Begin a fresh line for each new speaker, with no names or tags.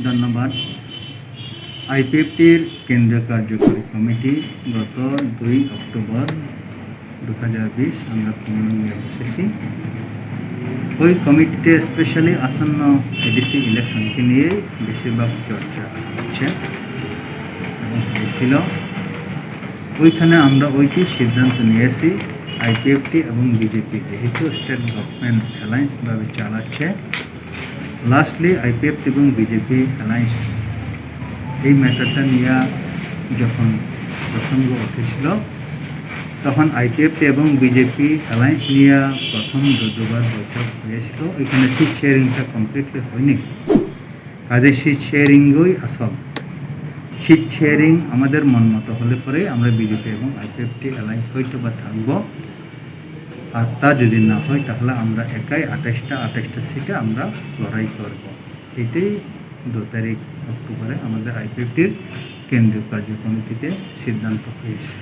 ধন্যবাদ। আইপিএফটির কেন্দ্রীয় কার্যকরী কমিটি গত 2 অক্টোবর 2020 আমরা পূর্ণাঙ্গে বসেছি। ওই কমিটিতে স্পেশালি আসন্ন এডিসি ইলেকশনকে নিয়ে বেশিরভাগ চর্চা হচ্ছে এবং হয়েছিল। ওইখানে আমরা ওইটি সিদ্ধান্ত নিয়েছি, আইপিএফটি এবং বিজেপি যেহেতু স্টেট গভর্নমেন্ট অ্যালায়েন্সভাবে চালাচ্ছে, লাস্টলি আইপিএফটি এবং বিজেপি অ্যালায়েন্স এই ম্যাটারটা নিয়ে যখন প্রসঙ্গ উঠেছিল, তখন আইপিএফটি এবং বিজেপি অ্যালায়েন্স নিয়ে প্রথম দুবার বৈঠক হয়েছিল। ওইখানে সিট শেয়ারিংটা কমপ্লিটলি হয়নি, কাজে সিট শেয়ারিংই আসল। সিট শেয়ারিং আমাদের মন মতো হলে পরে আমরা বিজেপি এবং আইপিএফটি অ্যালায়েন্স হয়তো বা থাকবো, আর তা যদি না হয় তাহলে আমরা একাই 28টা সিটে আমরা লড়াই করব। এটাই 2 তারিখ অক্টোবরে আমাদের আইপিএফটির কেন্দ্রীয় কার্যকমিটিতে সিদ্ধান্ত হয়েছে।